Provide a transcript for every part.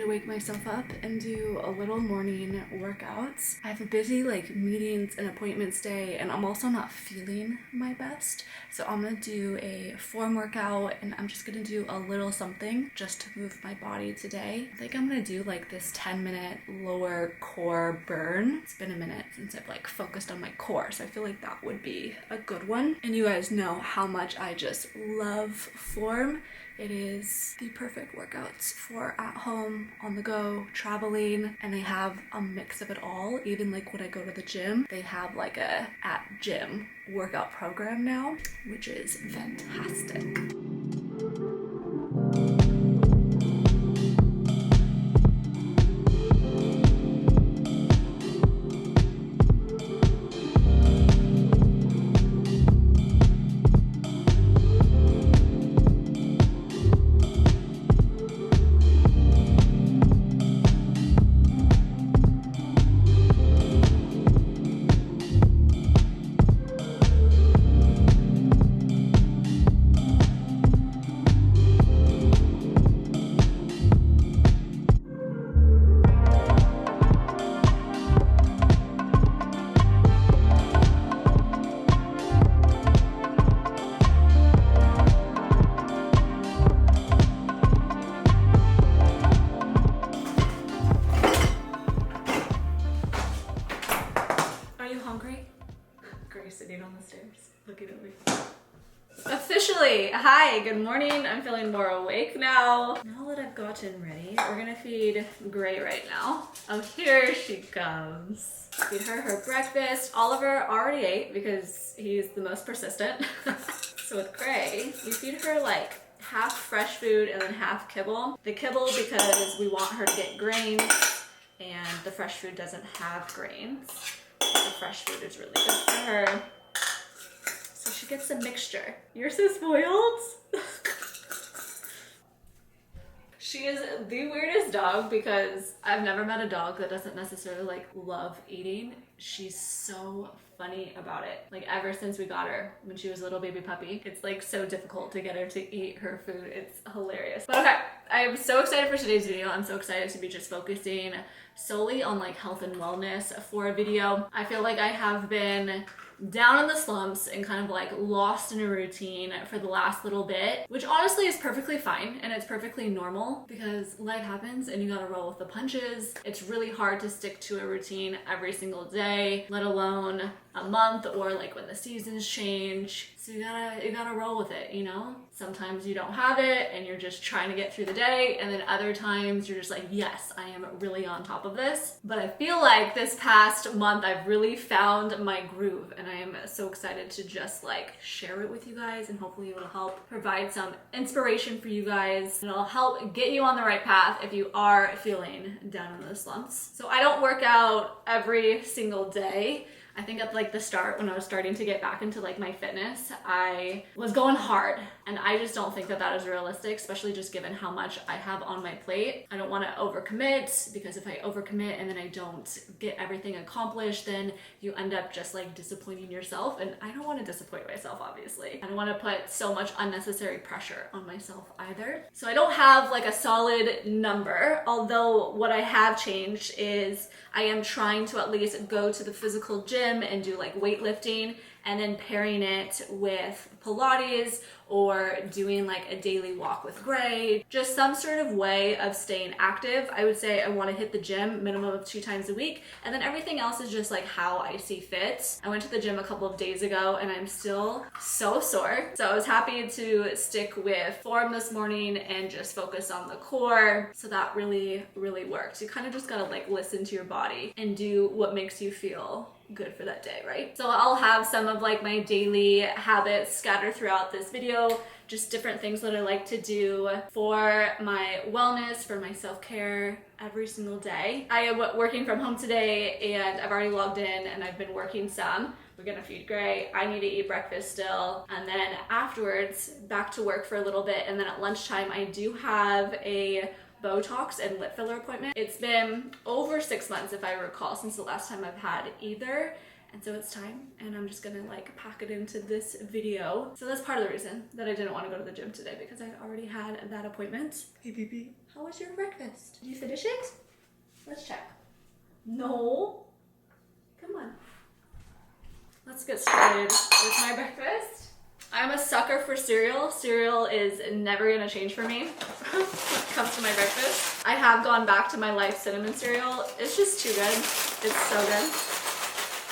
to wake myself up and do a little morning workouts. I have a busy meetings and appointments day, and I'm also not feeling my best. So I'm gonna do a form workout, and I'm just gonna do a little something just to move my body today. I think I'm gonna do this 10-minute lower core burn. It's been a minute since I've focused on my core, so I feel like that would be a good one. And you guys know how much I just love form. It is the perfect workouts for at home, on the go, traveling, and they have a mix of it all. Even when I go to the gym, they have a at gym workout program now, which is fantastic. Sitting on the stairs looking at me. Officially, hi, good morning. I'm feeling more awake now. Now that I've gotten ready, we're gonna feed Gray right now. Oh, here she comes. Feed her her breakfast. Oliver already ate because he's the most persistent. So with Gray, we feed her half fresh food and then half kibble. The kibble because we want her to get grains, and the fresh food doesn't have grains. The fresh food is really good for her. So she gets a mixture. You're so spoiled. She is the weirdest dog because I've never met a dog that doesn't necessarily love eating. She's so funny about it. Ever since we got her when she was a little baby puppy, it's so difficult to get her to eat her food. It's hilarious. But okay, I am so excited for today's video. I'm so excited to be just focusing solely on health and wellness for a video. I feel like I have been down in the slumps and kind of lost in a routine for the last little bit, which honestly is perfectly fine and it's perfectly normal because life happens and you gotta roll with the punches. It's really hard to stick to a routine every single day, let alone a month or when the seasons change. So you gotta roll with it, you know? Sometimes you don't have it and you're just trying to get through the day, and then other times you're just yes, I am really on top of this. But I feel this past month I've really found my groove, and I am so excited to just share it with you guys, and hopefully it will help provide some inspiration for you guys, and it'll help get you on the right path if you are feeling down in those slumps. So I don't work out every single day. I think at the start, when I was starting to get back into my fitness, I was going hard, and I just don't think that is realistic, especially just given how much I have on my plate. I don't want to overcommit, because if I overcommit and then I don't get everything accomplished, then you end up just disappointing yourself, and I don't want to disappoint myself, obviously. I don't want to put so much unnecessary pressure on myself either. So I don't have a solid number, although what I have changed is I am trying to at least go to the physical gym and do weightlifting, and then pairing it with Pilates or doing a daily walk with Gray. Just some sort of way of staying active. I would say I want to hit the gym minimum of 2 times a week, and then everything else is just how I see fit. I went to the gym a couple of days ago and I'm still so sore. So I was happy to stick with form this morning and just focus on the core. So that really, really works. You kind of just gotta listen to your body and do what makes you feel good for that day, right? So I'll have some of my daily habits scattered throughout this video, just different things that I like to do for my wellness, for my self-care every single day. I am working from home today and I've already logged in and I've been working some. We're gonna feed Gray. I need to eat breakfast still. And then afterwards, back to work for a little bit. And then at lunchtime, I do have a botox and lip filler appointment. It's been over 6 months, if I recall, since the last time I've had either. And so it's time, and I'm just gonna like pack it into this video. So that's part of the reason that I didn't want to go to the gym today, because I already had that appointment. Hey baby, how was your breakfast? Did you finish it? Let's check. No. Come on. Let's get started with my breakfast. I'm a sucker for cereal. Cereal is never gonna change for me when it comes to my breakfast. I have gone back to my Life cinnamon cereal. It's just too good. It's so good.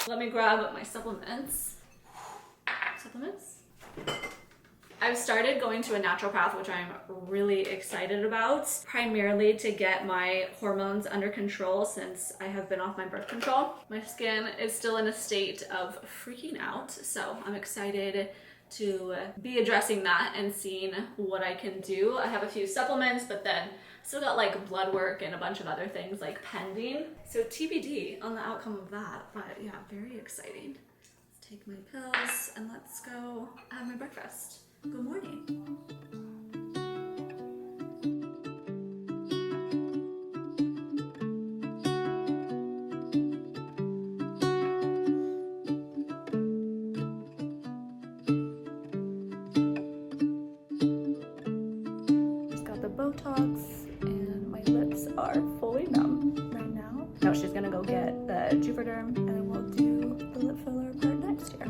Let me grab my supplements. Supplements? I've started going to a naturopath, which I'm really excited about, primarily to get my hormones under control since I have been off my birth control. My skin is still in a state of freaking out, so I'm excited to be addressing that and seeing what I can do. I have a few supplements, but then still got like blood work and a bunch of other things like pending. So TBD on the outcome of that, but yeah, very exciting. Let's take my pills and let's go have my breakfast. Good morning. Just got the Botox and my lips are fully numb right now. Now she's gonna go get the Juvederm and then we'll do the lip filler part next here.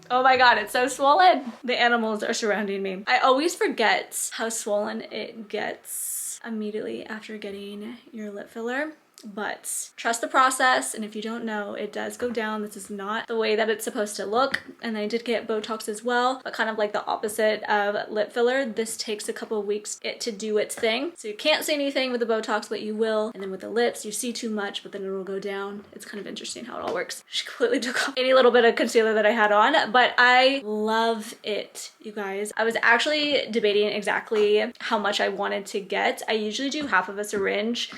Oh my god, it's so swollen. The animals are surrounding me. I always forget how swollen it gets immediately after getting your lip filler. But trust the process, and if you don't know, it does go down. This is not the way that it's supposed to look. And I did get Botox as well, but kind of like the opposite of lip filler. This takes a couple of weeks to do its thing. So you can't see anything with the Botox, but you will. And then with the lips, you see too much, but then it'll go down. It's kind of interesting how it all works. She completely took off any little bit of concealer that I had on, but I love it, you guys. I was actually debating exactly how much I wanted to get. I usually do half of a syringe,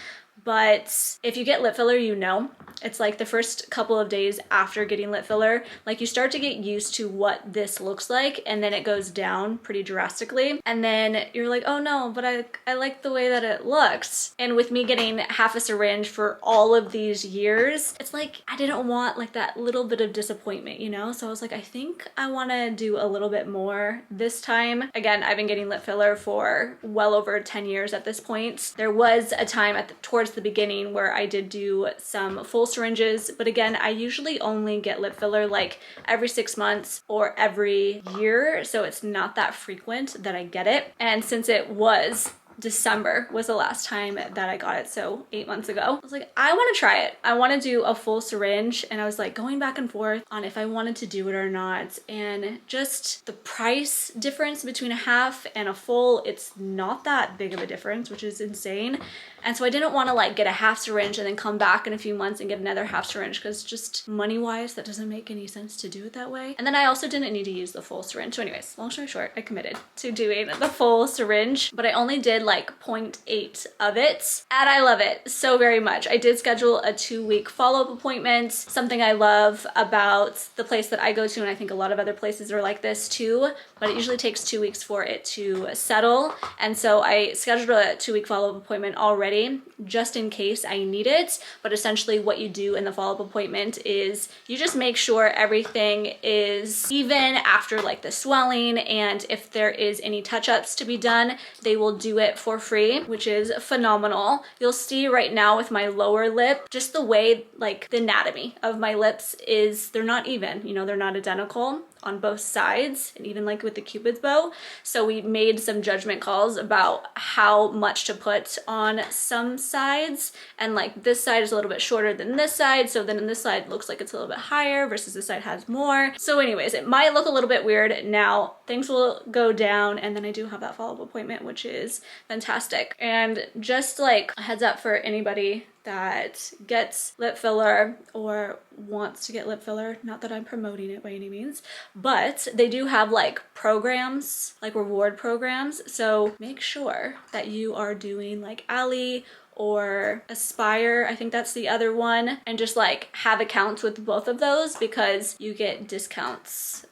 but if you get lip filler, you know, it's like the first couple of days after getting lip filler, like you start to get used to what this looks like, and then it goes down pretty drastically. And then you're like, oh no, but I like the way that it looks. And with me getting half a syringe for all of these years, it's like I didn't want like that little bit of disappointment, you know? So I was like, I think I want to do a little bit more this time. Again, I've been getting lip filler for well over 10 years at this point. There was a time towards the beginning where I did do some full syringes, but again, I usually only get lip filler like every 6 months or every year, so it's not that frequent that I get it. And since it was December was the last time that I got it, so 8 months ago, I was like, I want to try it. I want to do a full syringe, and I was like going back and forth on if I wanted to do it or not. And just the price difference between a half and a full, it's not that big of a difference, which is insane. And so I didn't want to like get a half syringe and then come back in a few months and get another half syringe, because just money wise that doesn't make any sense to do it that way. And then I also didn't need to use the full syringe. So anyways, long story short, I committed to doing the full syringe, but I only did like 0.8 of it, and I love it so very much. I did schedule a 2-week follow-up appointment. Something I love about the place that I go to, and I think a lot of other places are like this too, but it usually takes 2 weeks for it to settle. And so I scheduled a 2-week follow-up appointment already just in case I need it. But essentially what you do in the follow-up appointment is you just make sure everything is even after like the swelling, and if there is any touch-ups to be done, they will do it for free, which is phenomenal. You'll see right now with my lower lip, just the way like the anatomy of my lips is, they're not even, you know, they're not identical on both sides, and even like with the Cupid's bow. So we made some judgment calls about how much to put on some sides, and like this side is a little bit shorter than this side, so then this side looks like it's a little bit higher versus this side has more. So anyways, it might look a little bit weird. Now things will go down, and then I do have that follow-up appointment, which is fantastic. And just like a heads up for anybody that gets lip filler or wants to get lip filler, not that I'm promoting it by any means, but they do have like programs, like reward programs. So make sure that you are doing like Ally or Aspire, I think that's the other one, and just like have accounts with both of those because you get discounts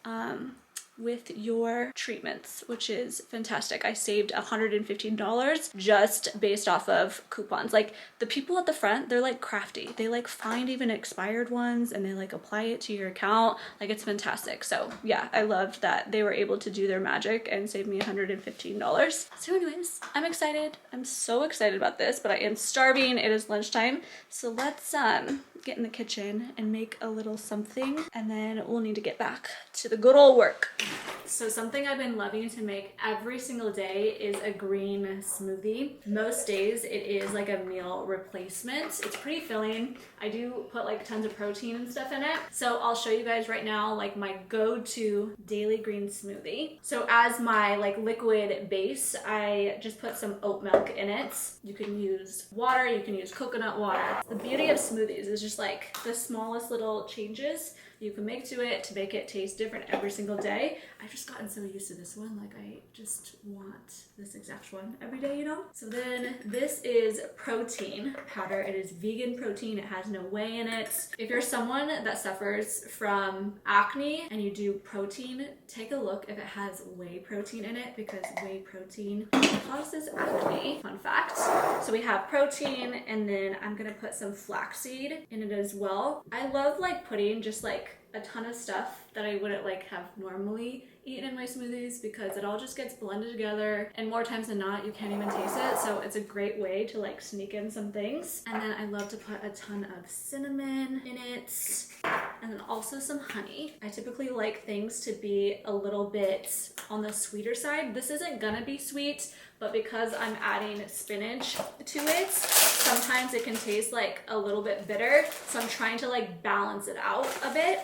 with your treatments, which is fantastic. I saved $115 just based off of coupons. Like the people at the front, they're like crafty. They like find even expired ones and they like apply it to your account. Like it's fantastic. So yeah, I loved that they were able to do their magic and save me $115. So anyways, I'm excited. I'm so excited about this, but I am starving. It is lunchtime. So let's get in the kitchen and make a little something, and then we'll need to get back to the good old work. So something I've been loving to make every single day is a green smoothie. Most days it is like a meal replacement. It's pretty filling. I do put like tons of protein and stuff in it. So I'll show you guys right now like my go-to daily green smoothie. So as my like liquid base, I just put some oat milk in it. You can use water, you can use coconut water. The beauty of smoothies is just like the smallest little changes you can make to it to make it taste different every single day. I've just gotten so used to this one, like I just want this exact one every day, you know? So then this is protein powder. It is vegan protein. It has no whey in it. If you're someone that suffers from acne and you do protein, take a look if it has whey protein in it because whey protein causes acne. Fun fact. So we have protein, and then I'm gonna put some flaxseed in it as well. I love like putting just like a ton of stuff that I wouldn't like have normally eaten in my smoothies because it all just gets blended together, and more times than not you can't even taste it. So it's a great way to like sneak in some things. And then I love to put a ton of cinnamon in it, and then also some honey. I typically like things to be a little bit on the sweeter side. This isn't gonna be sweet, but because I'm adding spinach to it, sometimes it can taste like a little bit bitter. So I'm trying to like balance it out a bit.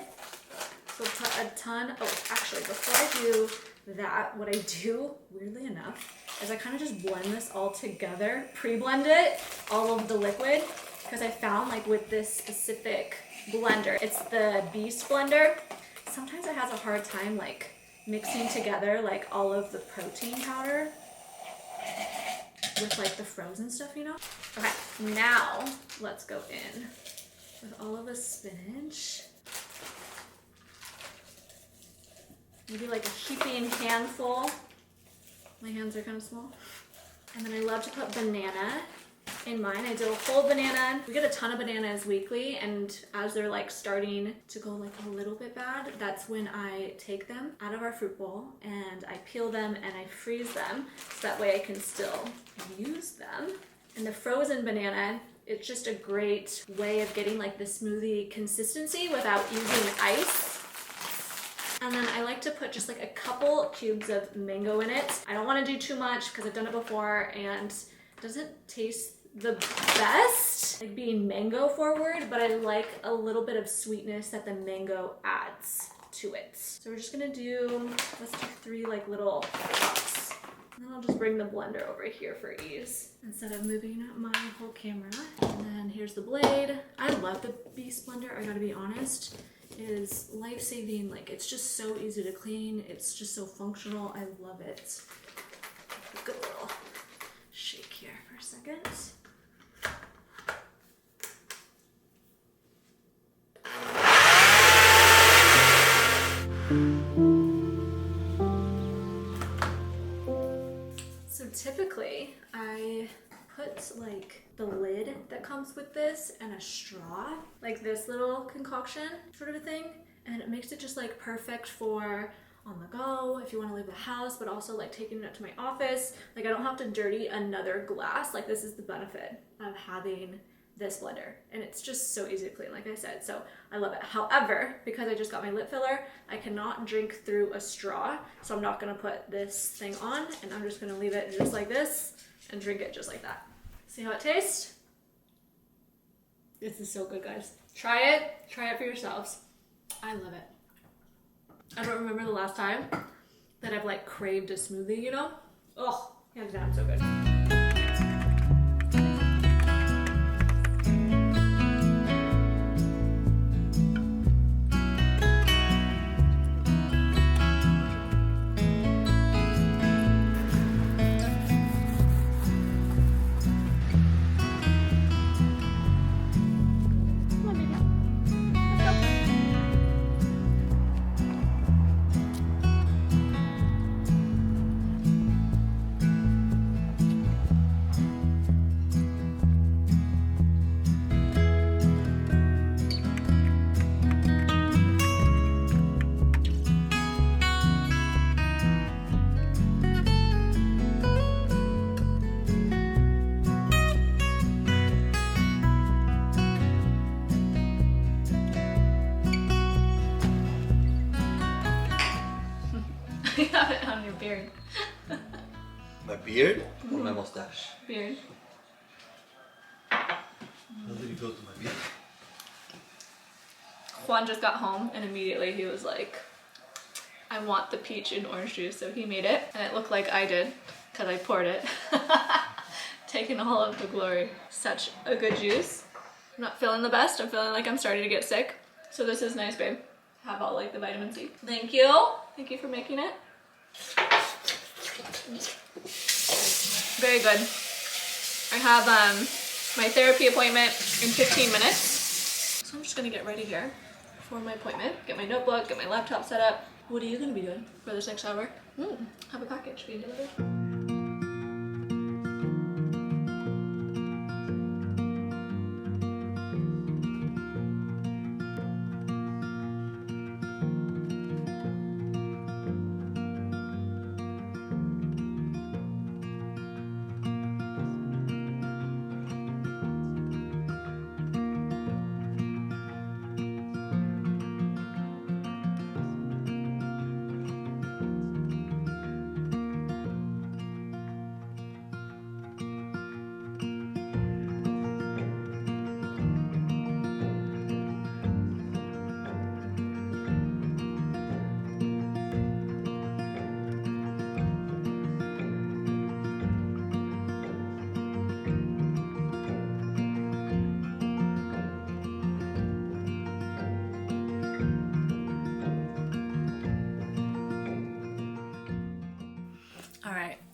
So put a ton, oh, actually before I do that, what I do, weirdly enough, is I kind of just blend this all together, pre-blend it, all of the liquid, because I found like with this specific blender, it's the Beast blender, sometimes it has a hard time like mixing together like all of the protein powder with like the frozen stuff, you know? Okay, now let's go in with all of the spinach. Maybe like a heaping handful. My hands are kind of small. And then I love to put banana in mine. I did a whole banana. We get a ton of bananas weekly, and as they're like starting to go like a little bit bad, that's when I take them out of our fruit bowl and I peel them and I freeze them so that way I can still use them. And the frozen banana, it's just a great way of getting like the smoothie consistency without using ice. And then I like to put just like a couple cubes of mango in it. I don't want to do too much because I've done it before and it doesn't taste the best, like being mango forward, but I like a little bit of sweetness that the mango adds to it. So we're just gonna do, let's do 3 like little cups. And then I'll just bring the blender over here for ease instead of moving my whole camera. And then here's the blade. I love the Beast blender, I gotta be honest. It is life-saving. Like it's just so easy to clean. It's just so functional. I love it. Good little shake here for a second. So typically I put like the lid that comes with this and a straw, like this little concoction sort of a thing, and it makes it just like perfect for on the go if you want to leave the house, but also like taking it up to my office. Like I don't have to dirty another glass. Like this is the benefit of having this blender, and it's just so easy to clean, like I said. So I love it. However, because I just got my lip filler, I cannot drink through a straw, so I'm not going to put this thing on, and I'm just going to leave it just like this and drink it just like that. See how it tastes? This is so good, guys. Try it for yourselves. I love it. I don't remember the last time that I've like craved a smoothie, you know? Oh, hands down, so good. You have it on your beard. My beard or my mustache? Beard. How did it go to my beard? Juan just got home and immediately he was like, I want the peach and orange juice, so he made it. And it looked like I did, because I poured it. Taking all of the glory. Such a good juice. I'm not feeling the best. I'm feeling like I'm starting to get sick. So this is nice, babe. Have all like the vitamin C. Thank you. Thank you for making it. Very good. I have my therapy appointment in 15 minutes. So I'm just gonna get ready here for my appointment. Get my notebook, get my laptop set up. What are you gonna be doing for this next hour? Have a package being delivered.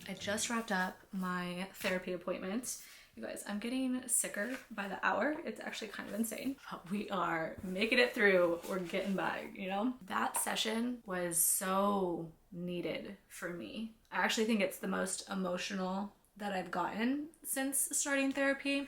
I just wrapped up my therapy appointment. You guys, I'm getting sicker by the hour. It's actually kind of insane, but we are making it through. We're getting by, you know? That session was so needed for me. I actually think it's the most emotional that I've gotten since starting therapy.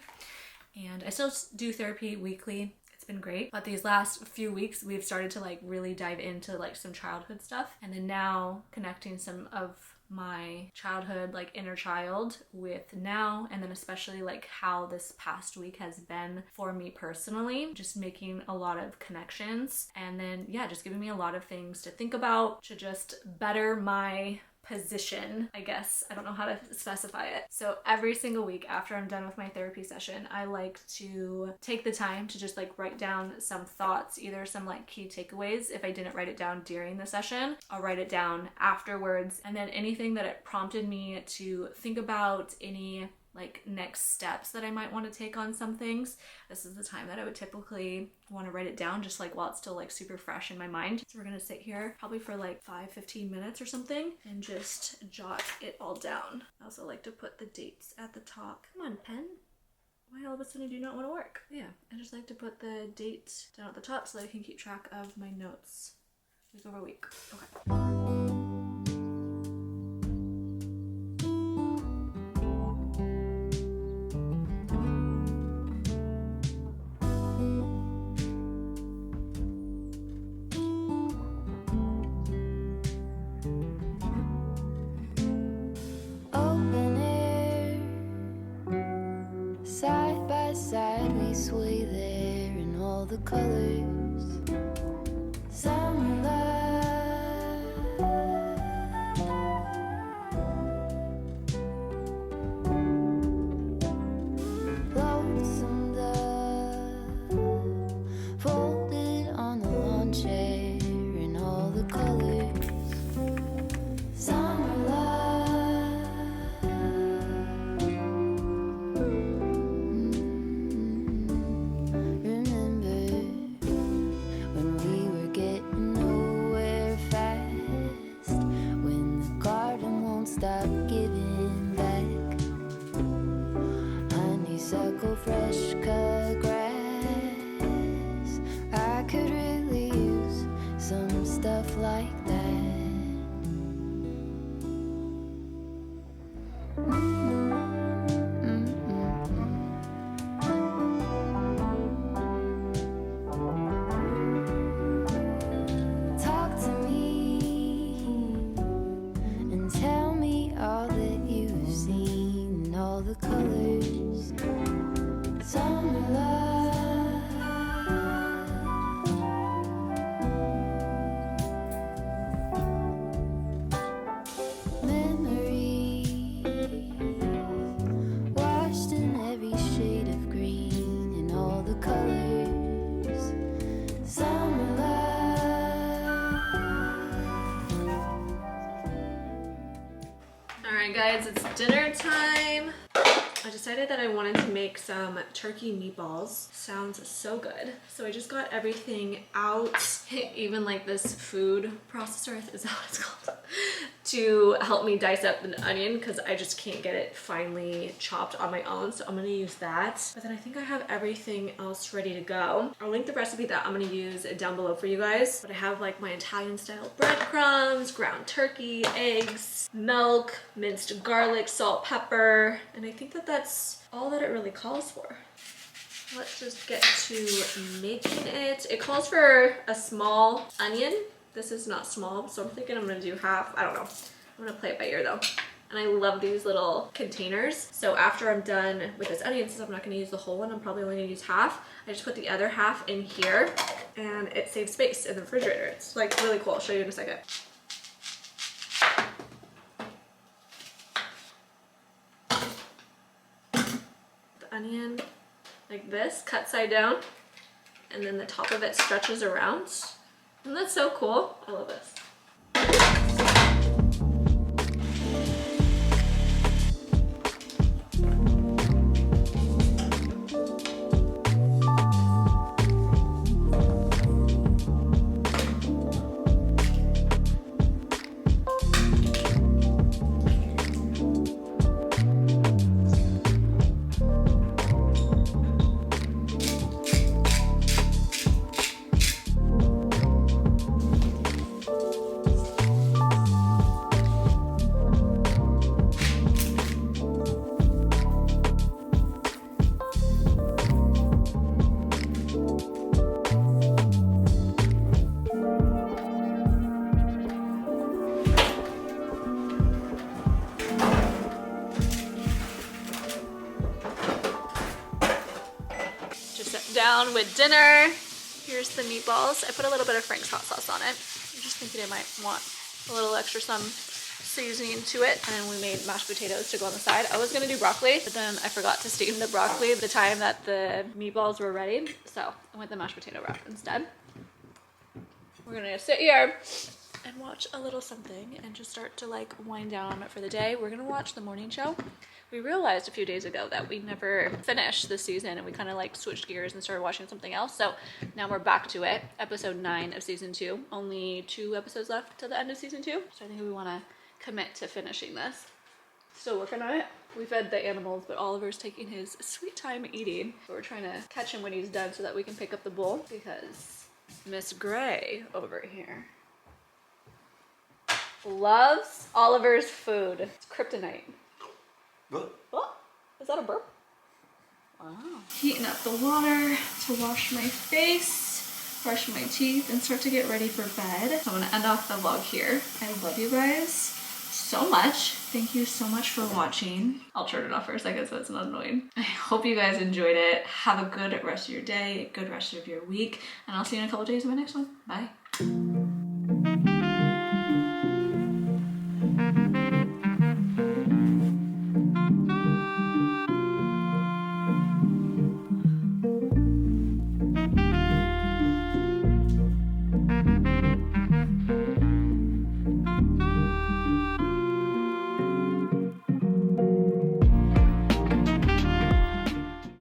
And I still do therapy weekly. It's been great. But these last few weeks, we've started to like really dive into like some childhood stuff. And then now connecting some of my childhood, like inner child with now, and then especially like how this past week has been for me personally, just making a lot of connections. And then yeah, just giving me a lot of things to think about to just better my position, I guess. I don't know how to specify it. So every single week after I'm done with my therapy session, I like to take the time to just like write down some thoughts, either some like key takeaways. If I didn't write it down during the session, I'll write it down afterwards. And then anything that it prompted me to think about, any like next steps that I might want to take on some things. This is the time that I would typically want to write it down, just like while it's still like super fresh in my mind. So we're gonna sit here probably for like 5-15 minutes or something and just jot it all down. I also like to put the dates at the top. Come on, pen. Why all of a sudden do you not want to work? Yeah, I just like to put the date down at the top so that I can keep track of my notes week over week. Okay. Side by side we sway there in all the colors. Summer love, lonesome dove, folded on the lawn chair in all the colors. Summer love, remember guys, it's dinner time. I decided that I wanted to make some turkey meatballs. Sounds so good. So I just got everything out, even like this food processor, is that what it's called? To help me dice up an onion because I just can't get it finely chopped on my own. So I'm gonna use that. But then I think I have everything else ready to go. I'll link the recipe that I'm gonna use down below for you guys. But I have like my Italian style breadcrumbs, ground turkey, eggs, milk, minced garlic, salt, pepper, and I think that that's all that it really calls for. Let's just get to making it. It calls for a small onion. This is not small, so I'm thinking I'm gonna do half. I don't know. I'm gonna play it by ear though. And I love these little containers. So after I'm done with this onion, since I'm not gonna use the whole one, I'm probably only gonna use half. I just put the other half in here and it saves space in the refrigerator. It's like really cool. I'll show you in a second. Onion like this, cut side down, and then the top of it stretches around. And that's so cool. I love this. Down with dinner. Here's the meatballs. I put a little bit of Frank's hot sauce on it. I'm just thinking I might want a little extra some seasoning to it. And we made mashed potatoes to go on the side. I was gonna do broccoli, but then I forgot to steam the broccoli the time that the meatballs were ready. So I went the mashed potato wrap instead. We're gonna sit here and watch a little something and just start to like wind down on it for the day. We're gonna watch the morning show. We realized a few days ago that we never finished this season and we kind of like switched gears and started watching something else. So now we're back to it. Episode 9 of season 2. Only 2 episodes left to the end of season 2. So I think we want to commit to finishing this. Still working on it. We fed the animals, but Oliver's taking his sweet time eating. So we're trying to catch him when he's done so that we can pick up the bowl because Miss Gray over here loves Oliver's food. It's kryptonite. What? Oh, is that a burp? Wow. Heating up the water to wash my face, brush my teeth, and start to get ready for bed. So I'm gonna end off the vlog here. I love you guys so much. Thank you so much for watching. I'll turn it off for a second so it's not annoying. I hope you guys enjoyed it. Have a good rest of your day, a good rest of your week, and I'll see you in a couple days in my next one. Bye.